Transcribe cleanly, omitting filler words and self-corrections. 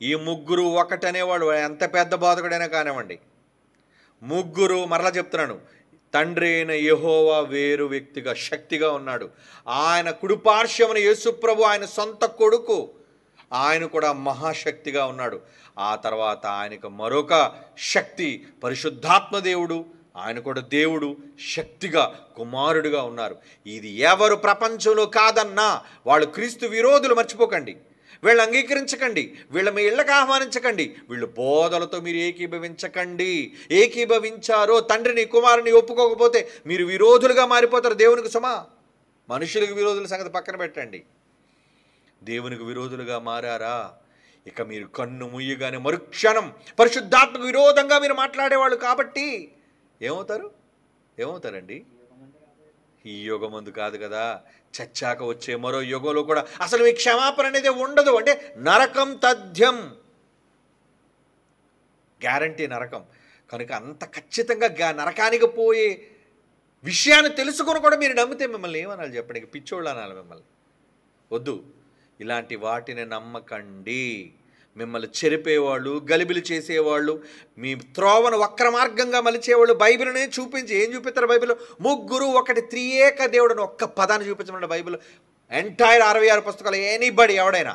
ఈ ముగ్గురు ఒకటనేవాడు ఎంత పెద్ద బోధకుడైనా కానివ్వండి, ముగ్గురు, మరలా చెప్తున్నాను, తండ్రి అయిన యెహోవా వేరు వ్యక్తిగా శక్తిగా ఉన్నాడు. ఆయన కుడిపార్శ్వమున యేసుప్రభు ఆయన సొంత కొడుకు, ఆయన కూడా మహాశక్తిగా ఉన్నాడు. ఆ తర్వాత ఆయనకు మరొక శక్తి పరిశుద్ధాత్మ దేవుడు, ఆయన కూడా దేవుడు, శక్తిగా కుమారుడుగా ఉన్నారు. ఇది ఎవరు ప్రపంచంలో కాదన్నా వాళ్ళు క్రీస్తు విరోధులు, మర్చిపోకండి. వీళ్ళు అంగీకరించకండి, వీళ్ళ మీ ఇళ్ళకి ఆహ్వానించకండి, వీళ్ళు బోధలతో మీరు ఏకీభవించకండి. ఏకీభవించారో తండ్రిని కుమారుని ఒప్పుకోకపోతే మీరు విరోధులుగా మారిపోతారు దేవునికి. సుమా, మనుషులకు విరోధుల సంగతి పక్కన పెట్టండి, దేవునికి విరోధులుగా మారారా ఇక మీరు కన్ను ముయ్యగానే మరుక్షణం పరిశుద్ధాత్మకు విరోధంగా మీరు మాట్లాడేవాళ్ళు కాబట్టి ఏమవుతారండి? ఈ యుగమందు కాదు కదా, చచ్చాక వచ్చే మరో యుగంలో కూడా అసలు మీ క్షమాపణ అనేది ఉండదు. అంటే నరకం తథ్యం, గ్యారంటీ నరకం. కనుక అంత ఖచ్చితంగా నరకానికి పోయే విషయాన్ని తెలుసుకొని కూడా మీరు నమ్మితే మిమ్మల్ని ఏమనాలి చెప్పండి? పిచ్చోళ్ళు అనాలి మిమ్మల్ని. వద్దు, ఇలాంటి వాటిని నమ్మకండి. మిమ్మల్ని చెరిపేవాళ్ళు, గలిబిలి చేసేవాళ్ళు, మీ త్రోవను వక్ర మార్గంగా మలిచేవాళ్ళు బైబిల్నే చూపించి ఏం చూపిస్తారు? బైబిల్లో ముగ్గురు ఒకటి, త్రియేక దేవుడు అని ఒక్క పదాన్ని చూపించమన్నాడు బైబిల్. ఎంటైర్ 66 పుస్తకాలు ఎనీబడి ఎవడైనా